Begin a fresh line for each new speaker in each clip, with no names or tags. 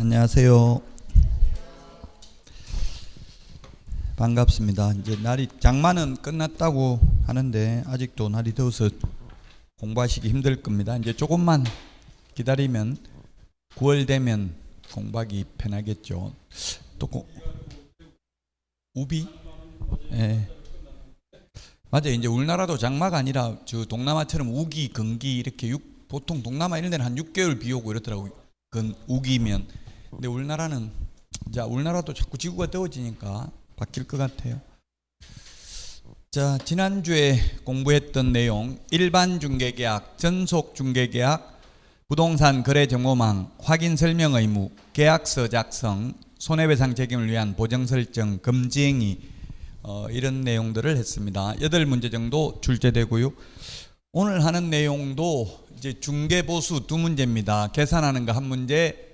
안녕하세요. 반갑습니다. 이제 날이 장마는 끝났다고 하는데 아직도 날이 더워서 공부하시기 힘들 겁니다. 이제 조금만 기다리면 9월 되면 공부하기 편하겠죠. 또 우비? 예. 맞아요. 이제 우리나라도 장마가 아니라 저 동남아처럼 우기, 건기 이렇게 보통 동남아 이런 데는 한 6개월 비 오고 이렇더라고요. 그건 우기면. 근데 우리나라도 자꾸 지구가 더워지니까 바뀔 것 같아요. 자, 지난주에 공부했던 내용, 일반 중개계약, 전속 중개계약, 부동산 거래 정보망, 확인 설명 의무, 계약서 작성, 손해배상 책임을 위한 보정 설정, 금지행위, 이런 내용들을 했습니다. 8문제 정도 출제되고요. 오늘 하는 내용도 이제 중개보수 2문제입니다. 계산하는 거 1문제,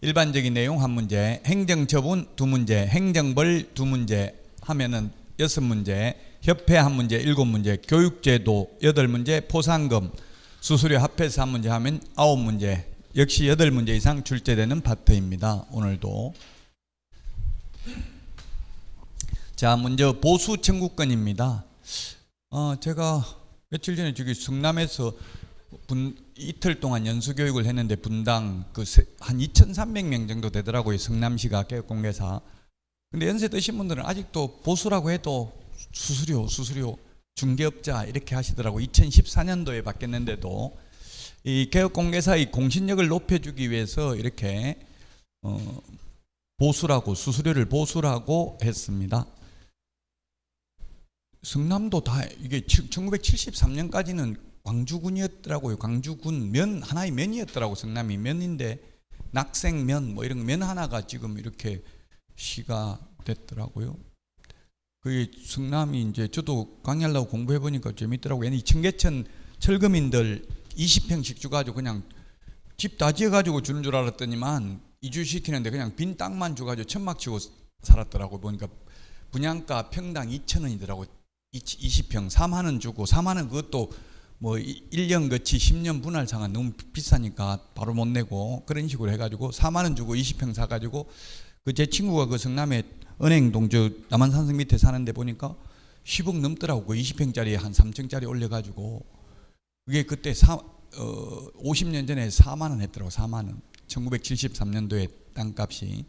일반적인 내용 1문제, 행정처분 2문제, 행정벌 2문제 하면은 6문제, 협회 1문제 7문제, 교육제도 8문제, 포상금, 수수료 합해서 1문제 하면 9문제, 역시 8문제 이상 출제되는 파트입니다. 오늘도. 자, 먼저 보수 청구권입니다. 제가 며칠 전에 저기 성남에서 이틀 동안 연수교육을 했는데 분당 한 2,300명 정도 되더라고요. 성남시가 개업공개사. 근데 연세 드신 분들은 아직도 보수라고 해도 수수료 중개업자 이렇게 하시더라고요. 2014년도에 바뀌었는데도 이 개업공개사의 공신력을 높여주기 위해서 이렇게 수수료를 보수라고 했습니다. 성남도 다 이게 1973년까지는 광주군이었더라고요. 광주군 하나의 면이었더라고. 성남이 면인데 낙생면 뭐 이런 면 하나가 지금 이렇게 시가 됐더라고요. 그 성남이 이제 저도 강의하려고 공부해 보니까 재밌더라고요. 이 청계천 철거민들 20평씩 주가지고 그냥 집 다 지어가지고 주는 줄 알았더니만 이주시키는데 그냥 빈 땅만 줘가지고 천막 치고 살았더라고요. 보니까 분양가 평당 2,000원이더라고요. 20평 4만 원 주고 4만 원 그것도 뭐 1년 거치 10년 분할 상환 너무 비싸니까 바로 못 내고 그런 식으로 해가지고 4만 원 주고 20평 사가지고 제 친구가 그 성남에 은행동 저 남한산성 밑에 사는데 보니까 10억 넘더라고. 그 20평짜리 한 3층짜리 올려가지고 그게 그때 50년 전에 4만 원 했더라고. 4만 원. 1973년도에 땅값이.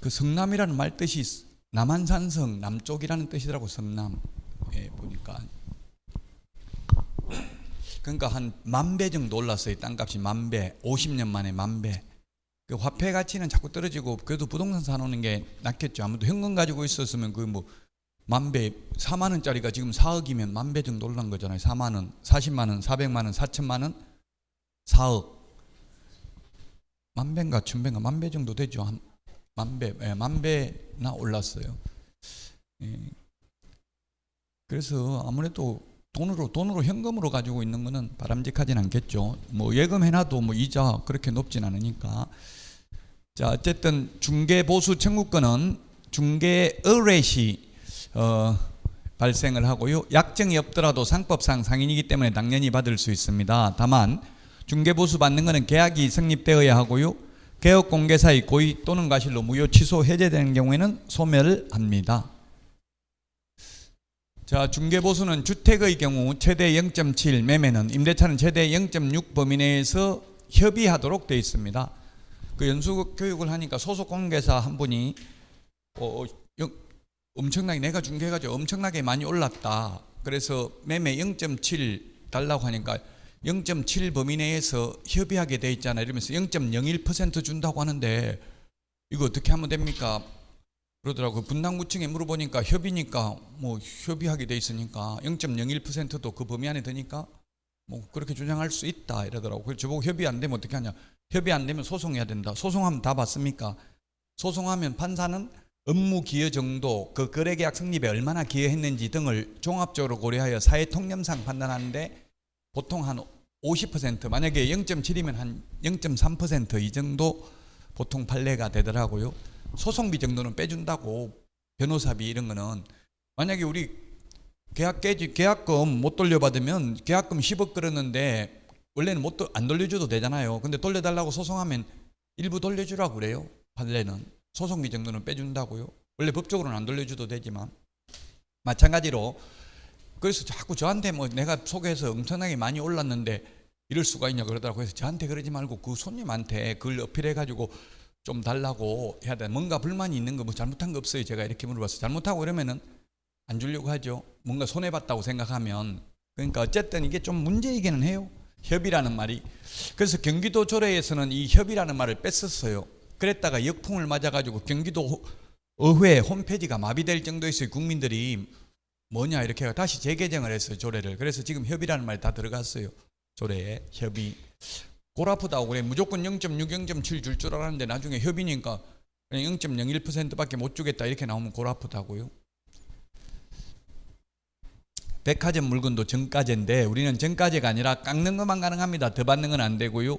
그 성남이라는 말 뜻이 남한산성 남쪽이라는 뜻이더라고. 성남에 보니까. 그러니까 한 10,000배 정도 올랐어요. 땅값이 10,000배. 50년 만에 10,000배. 그 화폐 가치는 자꾸 떨어지고 그래도 부동산 사놓는 게 낫겠죠. 아무도 현금 가지고 있었으면 그 뭐 10,000배, 4만 원짜리가 지금 4억이면 10,000배 정도 올란 거잖아요. 4만 원, 40만 원, 400만 원, 4천만 원, 4억. 10,000배인가 1,000배인가 10,000배 정도 되죠. 한 10,000배, 10,000배나 올랐어요. 예. 그래서 아무래도 돈으로 현금으로 가지고 있는 거는 바람직하진 않겠죠. 뭐 예금해놔도 뭐 이자 그렇게 높진 않으니까. 자, 어쨌든 중개보수 청구권은 중개의뢰시 발생을 하고요. 약정이 없더라도 상법상 상인이기 때문에 당연히 받을 수 있습니다. 다만 중개보수 받는 거는 계약이 성립되어야 하고요. 개업공개사의 고의 또는 과실로 무효 취소 해제되는 경우에는 소멸합니다. 자, 중개보수는 주택의 경우 최대 0.7, 매매는 임대차는 최대 0.6 범위 내에서 협의하도록 되어 있습니다. 그 연수교육을 하니까 소속공개사 한 분이 엄청나게 내가 중개해가지고 엄청나게 많이 올랐다. 그래서 매매 0.7 달라고 하니까 0.7 범위 내에서 협의하게 돼 있잖아. 이러면서 0.01% 준다고 하는데 이거 어떻게 하면 됩니까? 그러더라고요. 분당구청에 물어보니까 협의니까 뭐 협의하게 돼 있으니까 0.01%도 그 범위 안에 드니까 뭐 그렇게 주장할 수 있다 이러더라고요. 그래서 저보고 협의 안 되면 어떻게 하냐. 협의 안 되면 소송해야 된다. 소송하면 다 받습니까? 소송하면 판사는 업무 기여 정도, 그 거래계약 성립에 얼마나 기여했는지 등을 종합적으로 고려하여 사회통념상 판단하는데 보통 한 50%, 만약에 0.7이면 한 0.3% 이 정도 보통 판례가 되더라고요. 소송비 정도는 빼준다고. 변호사비 이런 거는 만약에 우리 계약금 못 돌려받으면 계약금 10억 끌었는데 원래는 안 돌려줘도 되잖아요. 근데 돌려달라고 소송하면 일부 돌려주라고 그래요. 판례는 소송비 정도는 빼준다고요. 원래 법적으로는 안 돌려줘도 되지만 마찬가지로 그래서 자꾸 저한테 뭐 내가 소개해서 엄청나게 많이 올랐는데 이럴 수가 있냐 그러더라고요. 그래서 저한테 그러지 말고 그 손님한테 그걸 어필해가지고 좀 달라고 해야 돼. 뭔가 불만이 있는 거 뭐 잘못한 거 없어요. 제가 이렇게 물어봤어요. 잘못하고 그러면은 안 주려고 하죠. 뭔가 손해봤다고 생각하면. 그러니까 어쨌든 이게 좀 문제이기는 해요. 협의라는 말이. 그래서 경기도 조례에서는 이 협의라는 말을 뺐었어요. 그랬다가 역풍을 맞아가지고 경기도 의회 홈페이지가 마비될 정도였어요. 국민들이 뭐냐 이렇게 해서 다시 재개정을 했어요. 조례를. 그래서 지금 협의라는 말이 다 들어갔어요. 조례에 협의. 골 아프다고 그래. 무조건 0.6, 0.7 줄 줄 알았는데 나중에 협의니까 0.01%밖에 못 주겠다 이렇게 나오면 골 아프다고요. 백화점 물건도 정가제인데 우리는 정가제가 아니라 깎는 것만 가능합니다. 더 받는 건 안 되고요.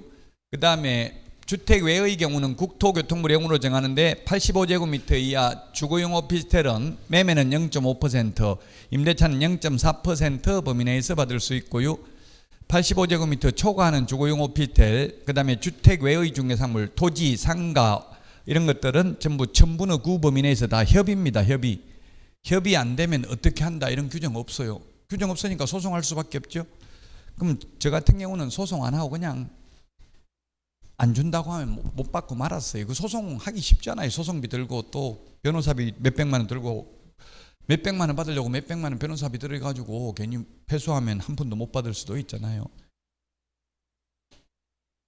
그 다음에 주택 외의 경우는 국토교통부령으로 정하는데 85제곱미터 이하 주거용 오피스텔은 매매는 0.5%, 임대차는 0.4% 범위 내에서 받을 수 있고요. 85제곱미터 초과하는 주거용 오피스텔, 그 다음에 주택 외의 중개사물, 토지, 상가 이런 것들은 전부 1000분의 9 범위 내에서 다 협의입니다. 협의. 협의 안 되면 어떻게 한다 이런 규정 없어요. 규정 없으니까 소송할 수밖에 없죠. 그럼 저 같은 경우는 소송 안 하고 그냥 안 준다고 하면 못 받고 말았어요. 그 소송하기 쉽잖아요. 소송비 들고 또 변호사비 몇백만 원 들고 몇백만 원 받으려고 몇백만 원 변호사비 들어가지고 괜히 패소하면 한 푼도 못 받을 수도 있잖아요.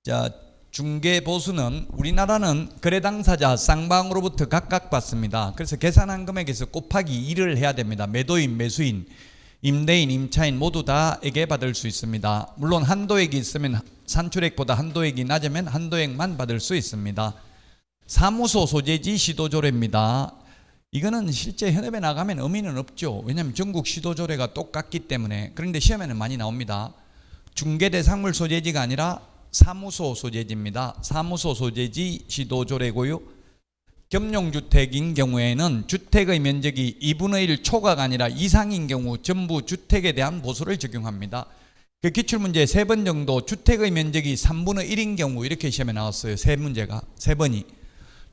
자, 중개보수는 우리나라는 거래 당사자 쌍방으로부터 각각 받습니다. 그래서 계산한 금액에서 곱하기 2를 해야 됩니다. 매도인, 매수인, 임대인, 임차인 모두 다에게 받을 수 있습니다. 물론 한도액이 있으면 산출액보다 한도액이 낮으면 한도액만 받을 수 있습니다. 사무소 소재지 시도조례입니다. 이거는 실제 현업에 나가면 의미는 없죠. 왜냐하면 전국 시도조례가 똑같기 때문에. 그런데 시험에는 많이 나옵니다. 중개대상물 소재지가 아니라 사무소 소재지입니다. 사무소 소재지 시도조례고요. 겸용주택인 경우에는 주택의 면적이 2분의 1 초과가 아니라 이상인 경우 전부 주택에 대한 보수를 적용합니다. 그 기출문제 3번 정도 주택의 면적이 3분의 1인 경우 이렇게 시험에 나왔어요. 세 문제가 3번이.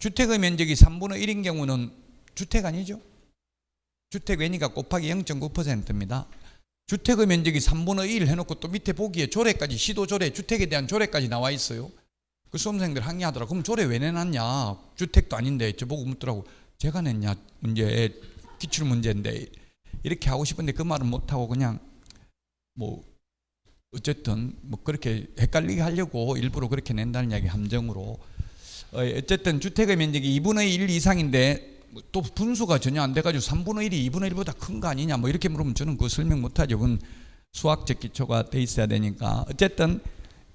주택의 면적이 3분의 1인 경우는 주택 아니죠? 주택 외니까 곱하기 0.9%입니다. 주택의 면적이 3분의 1 해놓고 또 밑에 보기에 조례까지 시도조례 주택에 대한 조례까지 나와 있어요. 그 수험생들 항의하더라고. 그럼 조례 왜 내놨냐? 주택도 아닌데 저보고 묻더라고. 제가 냈냐? 문제 기출문제인데 이렇게 하고 싶은데 그 말은 못하고 그냥 뭐 어쨌든 뭐 그렇게 헷갈리게 하려고 일부러 그렇게 낸다는 이야기 함정으로. 어쨌든 주택의 면적이 2분의 1 이상인데 또 분수가 전혀 안 돼가지고 3분의 1이 2분의 1보다 큰 거 아니냐 뭐 이렇게 물으면 저는 그거 설명 못하죠. 그건 수학적 기초가 돼 있어야 되니까. 어쨌든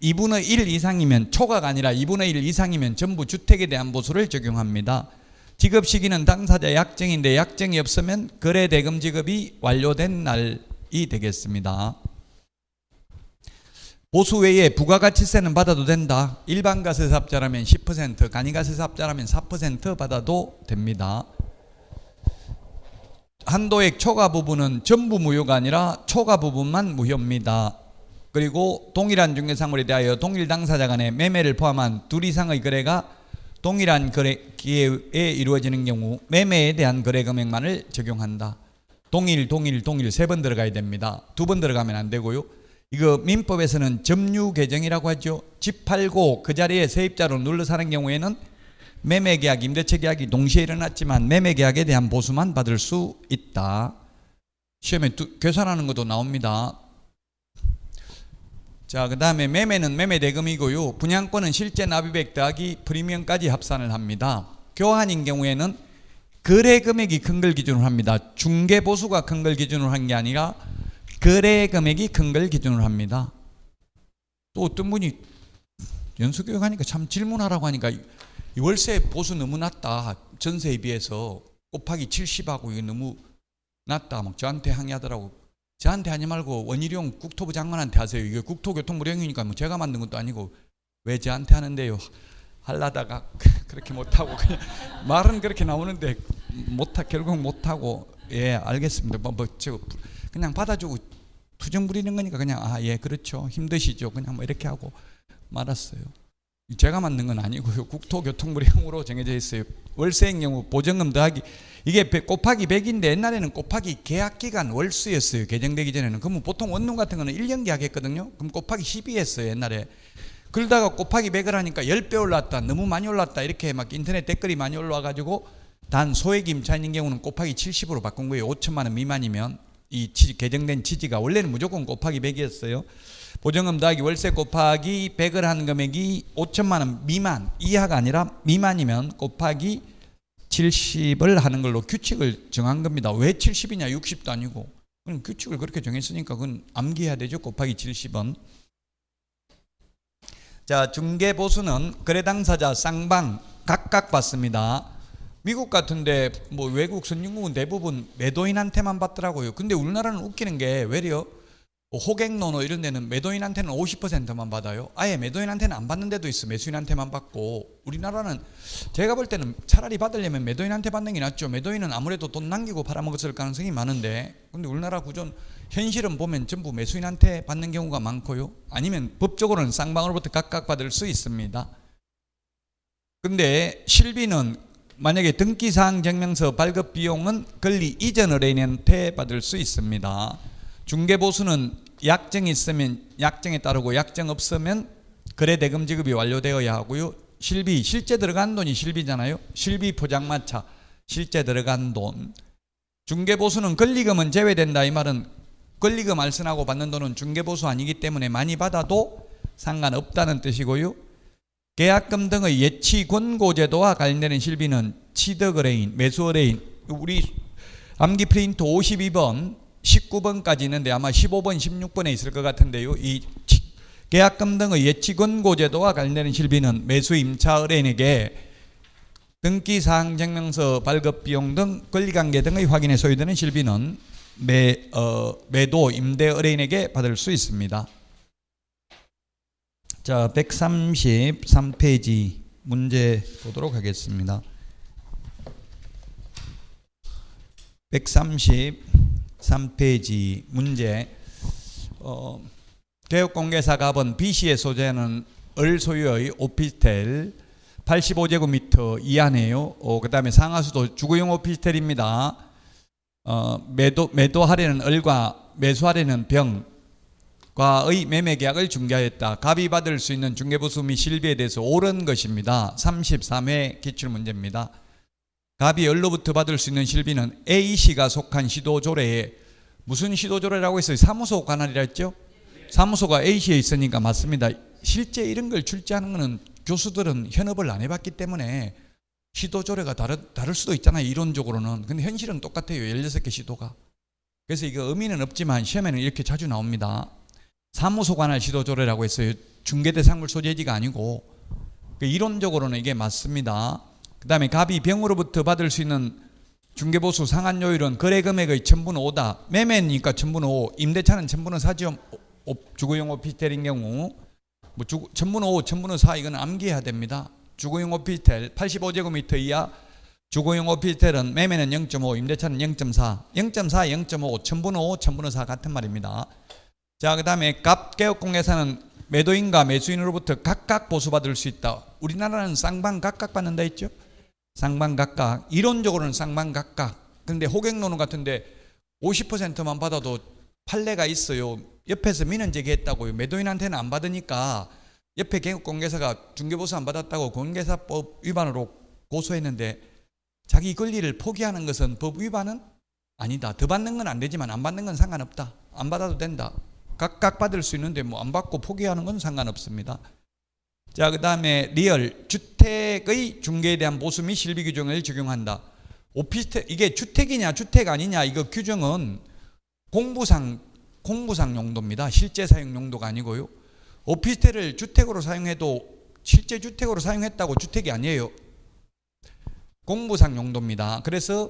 2분의 1 이상이면 초과가 아니라 2분의 1 이상이면 전부 주택에 대한 보수를 적용합니다. 지급 시기는 당사자 약정인데 약정이 없으면 거래대금 지급이 완료된 날이 되겠습니다. 보수 외에 부가가치세는 받아도 된다. 일반가세사업자라면 10%, 간이가세사업자라면 4% 받아도 됩니다. 한도액 초과 부분은 전부 무효가 아니라 초과 부분만 무효입니다. 그리고 동일한 중개사물에 대하여 동일 당사자 간의 매매를 포함한 둘 이상의 거래가 동일한 거래 기회에 이루어지는 경우 매매에 대한 거래 금액만을 적용한다. 동일 3번 들어가야 됩니다. 2번 들어가면 안 되고요. 이거 민법에서는 점유 개정이라고 하죠. 집 팔고 그 자리에 세입자로 눌러 사는 경우에는 매매계약, 임대차계약이 동시에 일어났지만 매매계약에 대한 보수만 받을 수 있다. 시험에 계산하는 것도 나옵니다. 자, 그 다음에 매매는 매매대금이고요. 분양권은 실제 납입액 더하기 프리미엄까지 합산을 합니다. 교환인 경우에는 거래금액이 큰 걸 기준으로 합니다. 중개보수가 큰 걸 기준으로 한 게 아니라 거래금액이 큰 걸 기준으로 합니다. 또 어떤 분이 연수교육하니까 참 질문하라고 하니까 이 월세 보수 너무 낮다. 전세에 비해서 곱하기 70하고 이게 너무 낮다. 막 저한테 항의하더라고. 저한테 하지 말고 원희룡 국토부 장관한테 하세요. 이게 국토교통부령이니까 뭐 제가 만든 것도 아니고 왜 저한테 하는데요? 하려다가 그렇게 못하고 그냥 말은 그렇게 나오는데 결국 못하고 예 알겠습니다. 저 그냥 받아주고 투정 부리는 거니까 그냥 예 그렇죠 힘드시죠 그냥 뭐 이렇게 하고 말았어요. 제가 만든 건 아니고요. 국토교통부령으로 정해져 있어요. 월세인 경우 보증금 더하기 이게 곱하기 100인데 옛날에는 곱하기 계약기간 월수였어요. 개정되기 전에는. 그러면 보통 원룸 같은 거는 1년 계약했거든요. 그럼 곱하기 12 했어요. 옛날에. 그러다가 곱하기 100을 하니까 10배 올랐다. 너무 많이 올랐다. 이렇게 막 인터넷 댓글이 많이 올라와가지고 단 소액 임차 있는 경우는 곱하기 70으로 바꾼 거예요. 5천만 원 미만이면. 이 개정된 취지가 원래는 무조건 곱하기 100이었어요. 보증금 더하기 월세 곱하기 100을 한 금액이 5천만 원 미만 이하가 아니라 미만이면 곱하기 70을 하는 걸로 규칙을 정한 겁니다. 왜 70이냐 60도 아니고. 그럼 규칙을 그렇게 정했으니까 그건 암기해야 되죠. 곱하기 70은. 자, 중개보수는 거래 당사자 쌍방 각각 받습니다. 미국 같은데 뭐 외국 선진국은 대부분 매도인한테만 받더라고요. 근데 우리나라는 웃기는 게 외려 호갱노노 이런 데는 매도인한테는 50%만 받아요. 아예 매도인한테는 안 받는 데도 있어. 매수인한테만 받고. 우리나라는 제가 볼 때는 차라리 받으려면 매도인한테 받는 게 낫죠. 매도인은 아무래도 돈 남기고 팔아먹었을 가능성이 많은데, 근데 우리나라 구조는 현실은 보면 전부 매수인한테 받는 경우가 많고요. 아니면 법적으로는 쌍방으로부터 각각 받을 수 있습니다. 근데 실비는 만약에 등기사항 증명서 발급 비용은 권리 이전 의뢰인한테 받을 수 있습니다. 중개보수는 약정이 있으면 약정에 따르고 약정 없으면 거래대금 지급이 완료되어야 하고요. 실비, 실제 들어간 돈이 실비잖아요. 실비 포장마차, 실제 들어간 돈. 중개보수는 권리금은 제외된다. 이 말은 권리금 알선하고 받는 돈은 중개보수 아니기 때문에 많이 받아도 상관없다는 뜻이고요. 계약금 등의 예치 권고제도와 관련되는 실비는 취득의뢰인, 매수의뢰인, 우리 암기 프린트 52번 19번까지 있는데 아마 15번, 16번에 있을 것 같은데요. 이 계약금 등의 예치 권고제도와 관련되는 실비는 매수 임차 의뢰인에게 등기사항 증명서 발급 비용 등 권리관계 등의 확인에 소요되는 실비는 매도 임대 의뢰인에게 받을 수 있습니다. 자, 133페이지 문제 보도록 하겠습니다. 133페이지 문제. 개업공개사 갑은 B씨의 소재는 을 소유의 오피스텔 85제곱미터 이하네요. 그 다음에 상하수도 주거용 오피스텔입니다. 매도하려는 을과 매수하려는 병과의 매매계약을 중개하였다. 갑이 받을 수 있는 중개보수 및 실비에 대해서 옳은 것입니다. 33회 기출문제입니다. 갑이 을로부터 받을 수 있는 실비는 A씨가 속한 시도조례에 무슨 시도조례라고 했어요? 사무소 관할이라 했죠? 사무소가 A씨에 있으니까 맞습니다. 실제 이런 걸 출제하는 것은 교수들은 현업을 안 해봤기 때문에 시도조례가 다를 수도 있잖아요. 이론적으로는. 근데 현실은 똑같아요. 16개 시도가. 그래서 이거 의미는 없지만 시험에는 이렇게 자주 나옵니다. 사무소 관할 시도조례라고 했어요. 중개대상물 소재지가 아니고. 이론적으로는 이게 맞습니다. 그 다음에 갑이 병으로부터 받을 수 있는 중개보수 상한요율은 거래금액의 1000분의 5다. 매매니까 1000분의 5, 임대차는 1000분의 4죠. 주거용 오피스텔인 경우 뭐 1000분의 5, 1000분의 4 이건 암기해야 됩니다. 주거용 오피스텔 85제곱미터 이하 주거용 오피스텔은 매매는 0.5, 임대차는 0.4, 0.4, 0.5, 1000분의 5, 1000분의 4 같은 말입니다. 자, 그 다음에 갑 개업공개사는 매도인과 매수인으로부터 각각 보수받을 수 있다. 우리나라는 쌍방 각각 받는다 했죠? 쌍방 각각. 이론적으로는 쌍방 각각. 근데 호갱노는 같은데 50%만 받아도 판례가 있어요. 옆에서 민원 제기했다고요. 매도인한테는 안 받으니까 옆에 개업공개사가 중개보수 안 받았다고 공개사법 위반으로 고소했는데 자기 권리를 포기하는 것은 법 위반은 아니다. 더 받는 건 안 되지만 안 받는 건 상관없다. 안 받아도 된다. 각각 받을 수 있는데 뭐 안 받고 포기하는 건 상관없습니다. 자, 그 다음에 리얼 주택의 중개에 대한 보수 및 실비 규정을 적용한다. 오피스텔 이게 주택이냐 주택 아니냐 이거 규정은 공부상 용도입니다. 실제 사용 용도가 아니고요. 오피스텔을 주택으로 사용해도 실제 주택으로 사용했다고 주택이 아니에요. 공부상 용도입니다. 그래서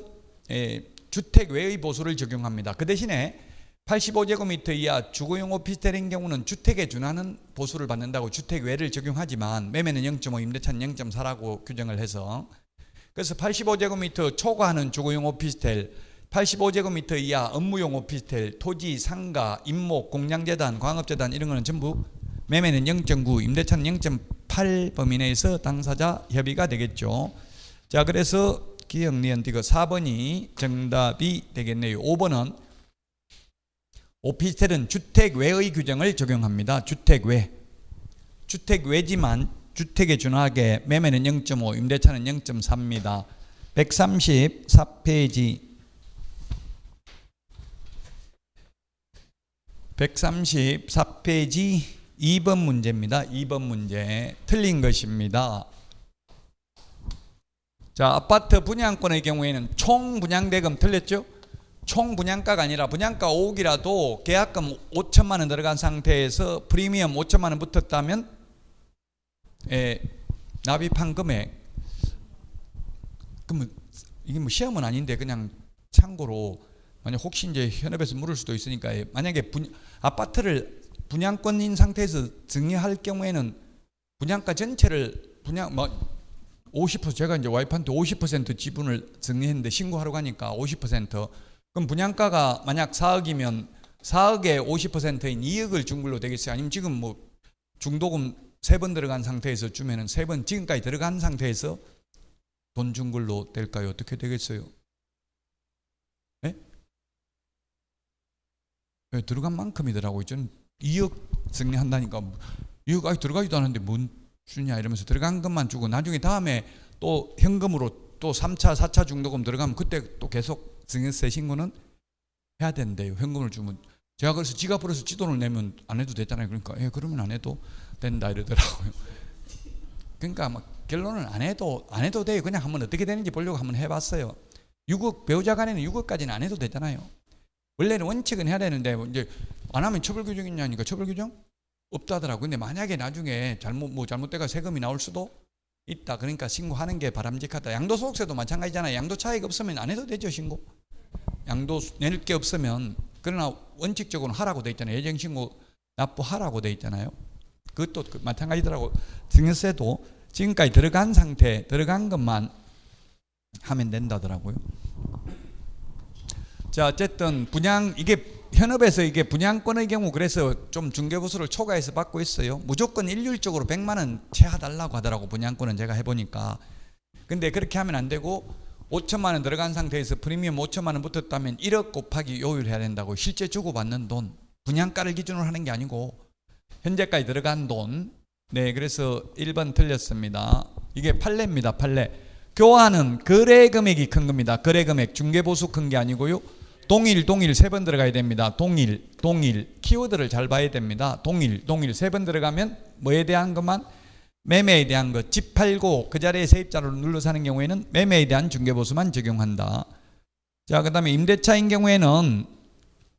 주택 외의 보수를 적용합니다. 그 대신에 85제곱미터 이하 주거용 오피스텔인 경우는 주택에 준하는 보수를 받는다고 주택 외를 적용하지만 매매는 0.5, 임대차는 0.4라고 규정을 해서 그래서 85제곱미터 초과하는 주거용 오피스텔 85제곱미터 이하 업무용 오피스텔, 토지, 상가, 임목, 공양재단, 광업재단 이런 거는 전부 매매는 0.9, 임대차는 0.8 제8 범위 내에서 당사자 협의가 되겠죠. 자, 그래서 기억니언티그 4번이 정답이 되겠네요. 5번은 오피스텔은 주택 외의 규정을 적용합니다. 주택 외. 주택 외지만 주택에 준하게 매매는 0.5, 임대차는 0.4입니다. 134페이지 134페이지 2번 문제입니다. 2번 문제 틀린 것입니다. 자, 아파트 분양권의 경우에는 총 분양대금 틀렸죠? 총 분양가가 아니라 분양가 5억이라도 계약금 5천만 원 들어간 상태에서 프리미엄 5천만 원 붙었다면 납입한 금액, 그러면 이게 뭐 시험은 아닌데 그냥 참고로 만약 혹시 이제 현업에서 물을 수도 있으니까 만약에 아파트를 분양권인 상태에서 증여할 경우에는 분양가 전체를 50% 제가 이제 와이프한테 50% 지분을 증여했는데 신고하러 가니까 50% 그럼 분양가가 만약 4억이면 4억의 50%인 2억을 준 걸로 되겠어요? 아니면 지금 뭐 중도금 3번 들어간 상태에서 주면은 3번 지금까지 들어간 상태에서 돈 준 걸로 될까요? 어떻게 되겠어요? 네? 네, 들어간 만큼이더라고요. 저는 2억 증여한다니까 2억 아직 들어가지도 않았는데 뭔 주냐 이러면서 들어간 것만 주고 나중에 다음에 또 현금으로 또 3차 4차 중도금 들어가면 그때 또 계속 증여세 신고는 해야 된대요. 현금을 주면. 제가 그래서 지갑으로 해서 지돈을 내면 안 해도 되잖아요. 그러니까 그러면 안 해도 된다 이러더라고요. 그러니까 막 결론은 안 해도 돼요. 그냥 한번 어떻게 되는지 보려고 한번 해봤어요. 6억 배우자 간에는 6억까지는 안 해도 되잖아요. 원래는 원칙은 해야 되는데 이제 안 하면 처벌 규정이 있냐니까 처벌 규정 없다더라고요. 근데 만약에 나중에 잘못돼가 세금이 나올 수도 있다. 그러니까 신고하는 게 바람직하다. 양도소득세도 마찬가지잖아요. 양도 차익 없으면 안 해도 되죠, 신고. 양도 낼 게 없으면. 그러나 원칙적으로 하라고 돼 있잖아요. 예정신고 납부하라고 돼 있잖아요. 그것도 마찬가지더라고. 증여세도 지금까지 들어간 것만 하면 된다더라고요. 자, 어쨌든 이게 현업에서 이게 분양권의 경우 그래서 좀 중개보수를 초과해서 받고 있어요. 무조건 일률적으로 100만 원 채워달라고 하더라고. 분양권은 제가 해보니까. 근데 그렇게 하면 안 되고 5천만 원 들어간 상태에서 프리미엄 5천만 원 붙었다면 1억 곱하기 요율해야 된다고. 실제 주고받는 돈, 분양가를 기준으로 하는 게 아니고 현재까지 들어간 돈. 네, 그래서 1번 틀렸습니다. 이게 판례입니다. 판례. 교환은 거래 금액이 큰 겁니다. 거래 금액. 중개보수 큰 게 아니고요. 동일 3번 들어가야 됩니다. 동일 키워드를 잘 봐야 됩니다. 동일 3번 들어가면 뭐에 대한 것만? 매매에 대한 것. 집 팔고 그 자리에 세입자를 눌러 사는 경우에는 매매에 대한 중개보수만 적용한다. 자, 그 다음에 임대차인 경우에는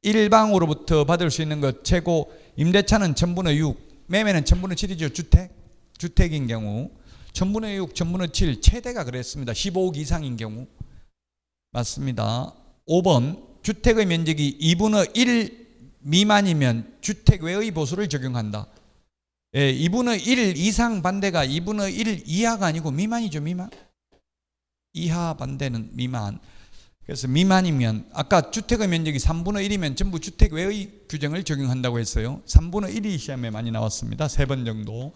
1방으로부터 받을 수 있는 것 최고. 임대차는 1000분의 6, 매매는 1000분의 7이죠. 주택인 경우 1000분의 6, 1000분의 7 최대가 그랬습니다. 15억 이상인 경우. 맞습니다. 5번 주택의 면적이 2분의 1 미만이면 주택 외의 보수를 적용한다. 2분의 1 이상 반대가 2분의 1 이하가 아니고 미만이죠. 미만. 이하 반대는 미만. 그래서 미만이면 아까 주택의 면적이 3분의 1이면 전부 주택 외의 규정을 적용한다고 했어요. 3분의 1이 시험에 많이 나왔습니다. 3번 정도.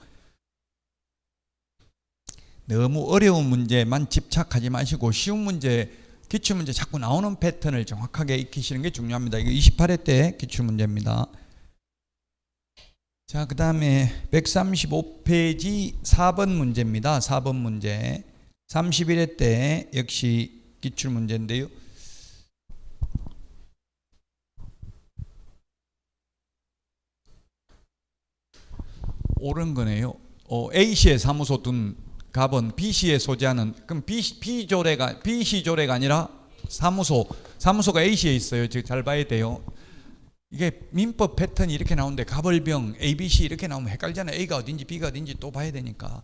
너무 어려운 문제만 집착하지 마시고 쉬운 문제, 기출문제 자꾸 나오는 패턴을 정확하게 익히시는 게 중요합니다. 이거 28회 때 기출문제입니다. 자, 그 다음에 135페이지 4번 문제입니다. 4번 문제. 31회 때 역시 기출문제인데요. 옳은 거네요. A시의 사무소 둔 갑은 B시에 소재하는, 그럼 B시조례가 아니라 사무소가 A시에 있어요. 지금 잘 봐야 돼요. 이게 민법 패턴이 이렇게 나오는데 갑을병 ABC 이렇게 나오면 헷갈리잖아요. A가 어딘지 B가 어딘지 또 봐야 되니까.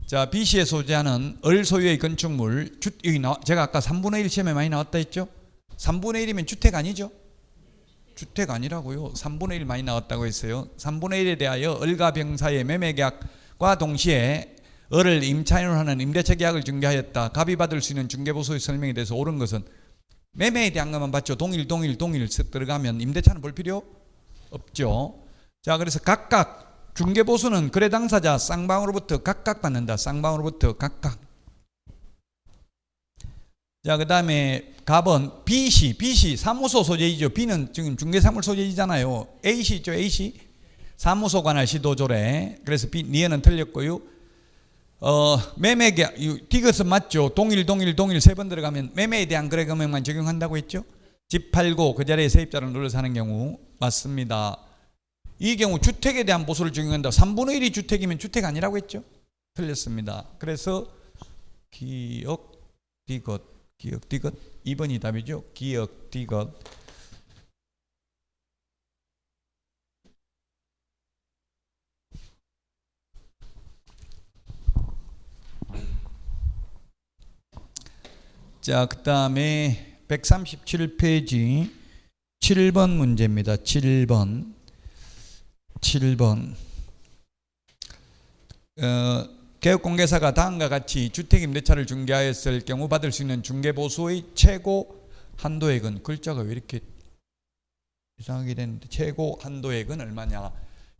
자, B시에 소재하는 을 소유의 건축물, 제가 아까 3분의 1 시험에 많이 나왔다 했죠. 3분의 1이면 주택 아니죠? 주택 아니라고요. 3분의 1 많이 나왔다고 했어요. 3분의 1에 대하여 을과 병 사이의 매매계약과 동시에 을을 임차인으로 하는 임대차 계약을 중개하였다. 갑이 받을 수 있는 중개보수의 설명에 대해서 옳은 것은 매매에 대한 것만 봤죠. 동일 쓱 들어가면 임대차는 볼 필요 없죠. 자, 그래서 각각 중개보수는 거래 당사자 쌍방으로부터 각각 받는다. 쌍방으로부터 각각. 자, 그 다음에 갑은 B씨 사무소 소재이죠. B는 지금 중개사물 소재이잖아요. A씨 있죠. A씨 사무소 관할 시도조례. 그래서 B, 니은은 틀렸고요. 매매계약, 디귿은 맞죠. 동일 세 번 들어가면 매매에 대한 거래 금액만 적용한다고 했죠. 집 팔고 그 자리에 세입자를 눌러서 하는 경우 맞습니다. 이 경우 주택에 대한 보수를 적용한다. 3분의 1이 주택이면 주택 아니라고 했죠. 틀렸습니다. 그래서 기억 디귿 2번이 답이죠. 기억 디귿. 자, 그 다음에 137페이지 7번 문제입니다. 7번. 개업공개사가 다음과 같이 주택임대차를 중개하였을 경우 받을 수 있는 중개보수의 최고 한도액은, 글자가 왜 이렇게 이상하게 됐는데, 최고 한도액은 얼마냐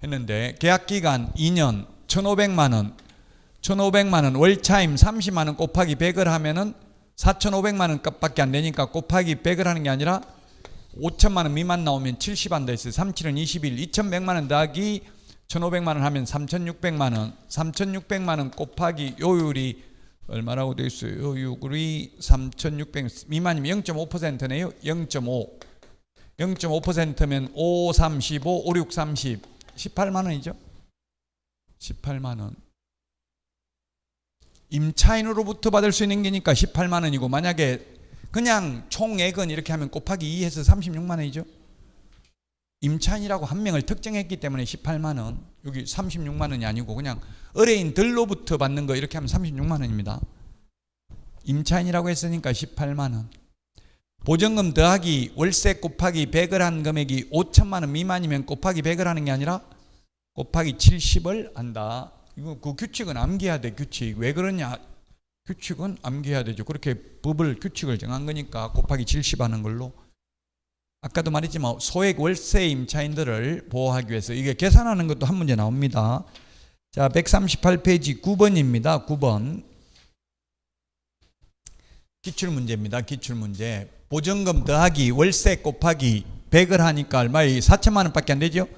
했는데, 계약기간 2년 1,500만 원 월차임 30만 원 곱하기 100을 하면은 4,500만 원 값밖에 안 되니까 곱하기 100을 하는 게 아니라 5천만 원 미만 나오면 70 한다 했어요. 37은 21, 2,100만 원 더하기 1,500만 원 하면 3,600만 원. 3,600만 원 곱하기 요율이 얼마라고 되어 있어요? 요율이 3,600 미만이면 0.5%네요. 0.5. 0.5%면 5, 35, 5, 6, 30. 18만 원이죠. 18만 원. 임차인으로부터 받을 수 있는 게니까 18만 원이고, 만약에 그냥 총액은 이렇게 하면 곱하기 2 해서 36만 원이죠. 임차인이라고 한 명을 특정했기 때문에 18만 원. 여기 36만 원이 아니고 그냥 의뢰인들로부터 받는 거 이렇게 하면 36만 원입니다. 임차인이라고 했으니까 18만 원. 보증금 더하기 월세 곱하기 100을 한 금액이 5천만 원 미만이면 곱하기 100을 하는 게 아니라 곱하기 70을 한다. 이거 그 규칙은 암기해야 돼. 규칙. 왜 그러냐? 규칙은 암기해야 되죠. 그렇게 규칙을 정한 거니까 곱하기 70 하는 걸로. 아까도 말했지만 소액 월세 임차인들을 보호하기 위해서 이게 계산하는 것도 한 문제 나옵니다. 자, 138페이지 9번입니다. 9번. 기출문제입니다. 기출문제. 보증금 더하기 월세 곱하기 100을 하니까 얼마예요? 4천만 원밖에 안 되죠?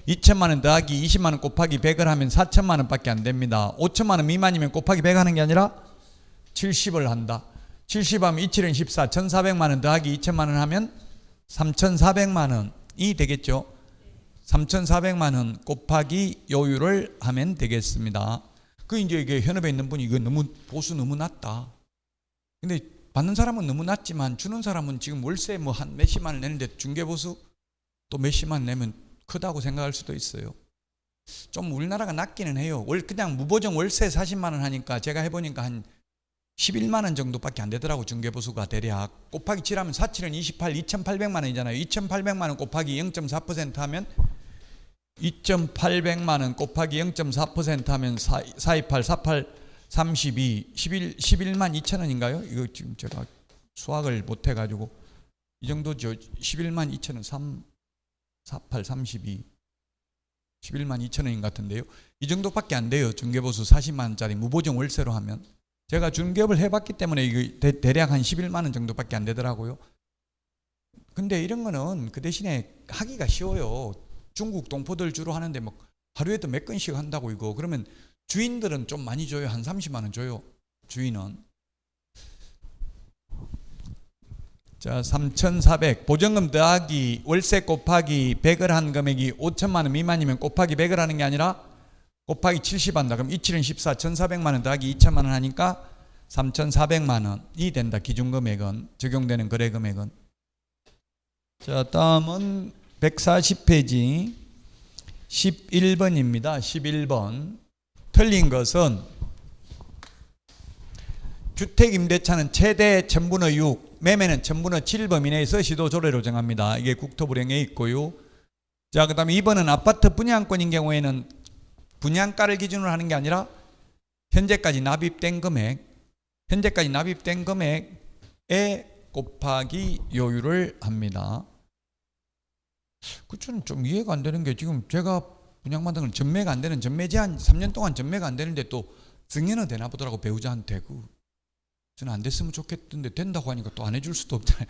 2천만 원 더하기 20만 원 곱하기 100을 하면 4천만 원밖에 안 됩니다. 5천만 원 미만이면 곱하기 100 하는 게 아니라 70을 한다. 70 하면 27은 14, 1,400만 원 더하기 2천만 원 하면 3,400만 원이 되겠죠. 3,400만 원 곱하기 요율을 하면 되겠습니다. 그 이제 이게 현업에 있는 분이 이거 너무 보수 너무 낮다. 근데 받는 사람은 너무 낮지만 주는 사람은 지금 월세 뭐 한 몇십만 원 내는데 중개보수 또 몇십만 원 내면 크다고 생각할 수도 있어요. 좀 우리나라가 낮기는 해요. 그냥 무보정 월세 40만 원 하니까 제가 해보니까 한 11만 원 정도밖에 안 되더라고. 중개보수가 대략 곱하기 7하면 4,7은 28, 2,800만 원이잖아요. 2,800만 원 곱하기 0.4% 하면 2,800만 원 곱하기 0.4% 하면 428, 48, 32, 11만 2천 원인가요? 이거 지금 제가 수학을 못 해가지고 이 정도죠. 11만 2천 원, 3, 48, 32, 11만 2천 원인 것 같은데요. 이 정도밖에 안 돼요. 중개보수 40만 원짜리 무보정 월세로 하면. 제가 중개업을 해봤기 때문에 이거 대략 한 11만 원 정도밖에 안 되더라고요. 근데 이런 거는 그 대신에 하기가 쉬워요. 중국 동포들 주로 하는데 뭐 하루에도 몇 건씩 한다고 이거. 그러면 주인들은 좀 많이 줘요. 한 30만 원 줘요. 주인은. 자, 3,400 보증금 더하기 월세 곱하기 100을 한 금액이 5천만 원 미만이면 곱하기 100을 하는 게 아니라 곱하기 70 한다. 그럼 27은 14, 1,400만 원 더하기 2천만 원 하니까 3,400만 원이 된다. 기준금액은, 적용되는 거래금액은. 자, 다음은 140페이지 11번입니다. 11번. 틀린 것은 주택임대차는 최대 천분의 6, 매매는 천분의 7 범위 내에서 시도조례로 정합니다. 이게 국토부령에 있고요. 자, 그 다음에 2번은 아파트 분양권인 경우에는 분양가를 기준으로 하는 게 아니라 현재까지 납입된 금액에 곱하기 요율을 합니다. 그건 좀 이해가 안 되는 게 지금 제가 분양받은 건 전매가 안 되는, 전매 제한 3년 동안 전매가 안 되는데 또 승인은 되나 보더라고, 배우자한테. 저는 안 됐으면 좋겠던데 된다고 하니까 또 안 해줄 수도 없잖아요.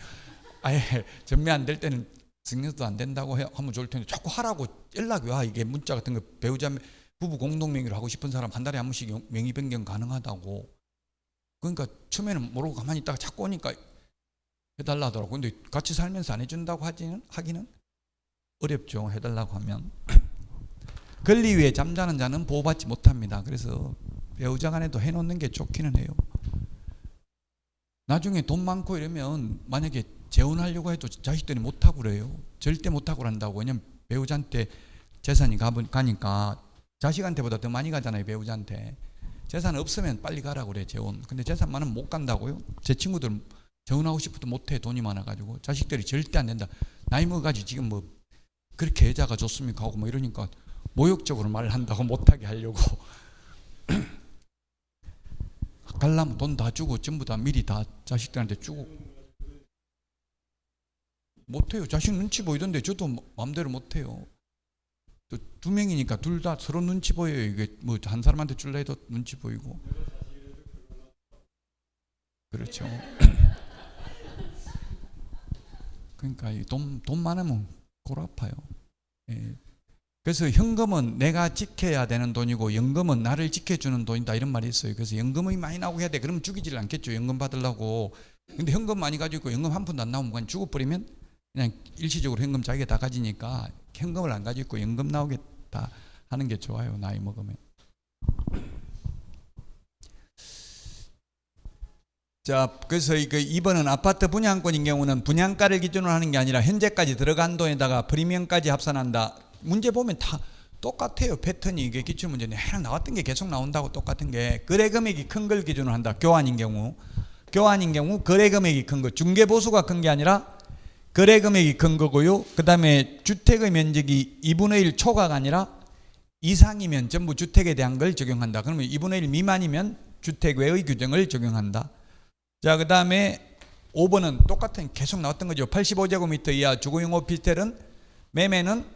아예 전매 안 될 때는 승인도 안 된다고 하면 좋을 텐데 자꾸 하라고 연락이 와. 이게 문자 같은 거 배우자 부부 공동 명의로 하고 싶은 사람 한 달에 한 번씩 명의 변경 가능하다고. 그러니까 처음에는 모르고 가만히 있다가 자꾸 오니까 해달라 하더라고. 근데 같이 살면서 안 해준다고 하기는 어렵죠. 해달라고 하면. 권리 위에 잠자는 자는 보호받지 못합니다. 그래서 배우자 간에도 해놓는 게 좋기는 해요. 나중에 돈 많고 이러면 만약에 재혼하려고 해도 자식들이 못하고 그래요. 절대 못하고 그런다고. 왜냐면 배우자한테 재산이 가니까 자식한테보다 더 많이 가잖아요. 배우자한테. 재산 없으면 빨리 가라고 그래, 재혼. 근데 재산 많으면 못 간다고요. 제 친구들 재혼하고 싶어도 못해. 돈이 많아가지고. 자식들이 절대 안 된다. 나이 먹어가지고 지금 뭐 그렇게 여자가 좋습니까 하고 뭐 이러니까 모욕적으로 말을 한다고, 못하게 하려고. 가려면 돈 다 주고 전부 다 미리 다 자식들한테 주고. 못해요. 자식 눈치 보이던데 저도 마음대로 못해요. 또 두 명이니까 둘 다 서로 눈치 보여요. 이게 뭐 한 사람한테 줄라 해도 눈치 보이고. 그렇죠. 그러니까 돈 많으면 골 아파요. 예. 그래서 현금은 내가 지켜야 되는 돈이고 연금은 나를 지켜주는 돈이다, 이런 말이 있어요. 그래서 연금이 많이 나오고 해야 돼. 그러면 죽이질 않겠죠, 연금 받으려고. 근데 현금 많이 가지고 연금 한 푼도 안 나오면 그냥 죽어버리면 그냥 일시적으로 현금 자기가 다 가지니까 현금을 안 가지고 있고 연금 나오겠다 하는 게 좋아요, 나이 먹으면. 자, 그래서 이번은 아파트 분양권인 경우는 분양가를 기준으로 하는 게 아니라 현재까지 들어간 돈에다가 프리미엄까지 합산한다. 문제 보면 다 똑같아요. 패턴이. 이게 기출문제는 해랑 나왔던 게 계속 나온다고, 똑같은 게. 거래 금액이 큰 걸 기준으로 한다. 교환인 경우 거래 금액이 큰 거. 중개 보수가 큰 게 아니라 거래 금액이 큰 거고요. 그 다음에 주택의 면적이 2분의 1 초과가 아니라 이상이면 전부 주택에 대한 걸 적용한다. 그러면 2분의 1 미만이면 주택 외의 규정을 적용한다. 자, 그 다음에 5번은 똑같은 계속 나왔던 거죠. 85제곱미터 이하 주거용 오피스텔은 매매는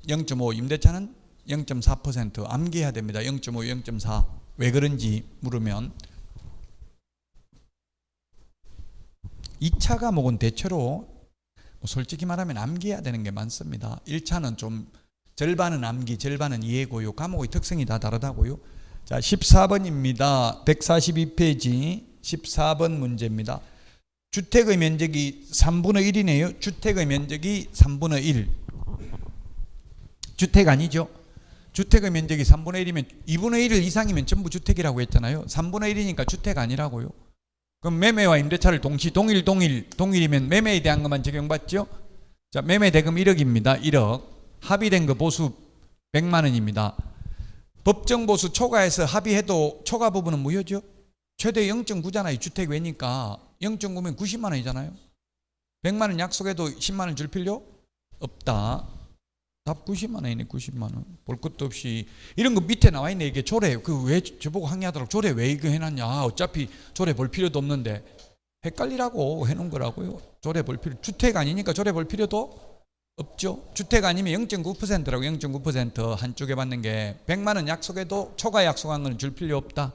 0.5, 임대차는 0.4%. 암기해야 됩니다. 0.5, 0.4. 왜 그런지 물으면 2차 과목은 대체로 솔직히 말하면 암기해야 되는 게 많습니다. 1차는 좀 절반은 암기, 절반은 이해고요. 과목의 특성이 다 다르다고요. 자, 14번입니다. 142페이지 14번 문제입니다. 주택의 면적이 3분의 1이네요. 주택의 면적이 3분의 1. 주택 아니죠. 주택의 면적이 3분의 1이면 2분의 1 이상이면 전부 주택이라고 했잖아요. 3분의 1이니까 주택 아니라고요. 그럼 매매와 임대차를 동일이면 매매에 대한 것만 적용받죠. 자, 매매 대금 1억입니다. 1억. 합의된 거 보수 100만 원입니다. 법정 보수 초과해서 합의해도 초과 부분은 무효죠. 최대 0.9잖아요. 주택 외니까 0.9면 90만 원이잖아요. 100만 원 약속해도 10만 원 줄 필요 없다. 답 90만 원이네. 90만 원. 볼 것도 없이. 이런 거 밑에 나와 있네. 이게 조례. 그 왜 저보고 항의하더라고. 조례 왜 이거 해놨냐. 어차피 조례 볼 필요도 없는데. 헷갈리라고 해놓은 거라고요. 조례 볼 필요. 주택 아니니까 조례 볼 필요도 없죠. 주택 아니면 0.9%라고. 0.9% 한쪽에 받는 게 100만 원 약속해도 초과 약속한 건 줄 필요 없다.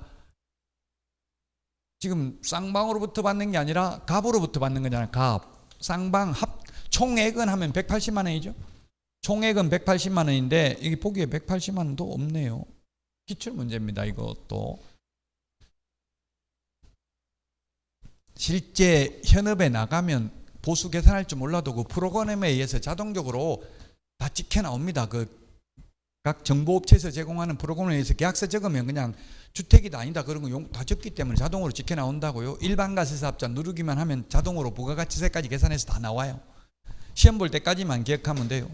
지금 쌍방으로부터 받는 게 아니라 갑으로부터 받는 거잖아요. 갑. 쌍방 총액은 하면 180만 원이죠. 총액은 180만 원인데 여기 보기에 180만 원도 없네요. 기출 문제입니다. 이것도. 실제 현업에 나가면 보수 계산할 줄 몰라도 그 프로그램에 의해서 자동적으로 다 찍혀 나옵니다. 각 정보업체에서 제공하는 프로그램에 의해서 계약서 적으면 그냥 주택이다 아니다 그런 거 다 적기 때문에 자동으로 찍혀 나온다고요. 일반가세사업자 누르기만 하면 자동으로 부가가치세까지 계산해서 다 나와요. 시험 볼 때까지만 기억하면 돼요.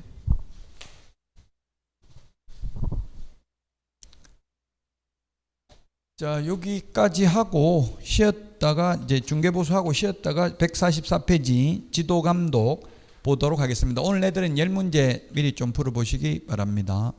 자, 여기까지 하고 쉬었다가 이제 중개보수하고 쉬었다가 144페이지 지도감독 보도록 하겠습니다. 오늘 내드린 10문제 미리 좀 풀어보시기 바랍니다.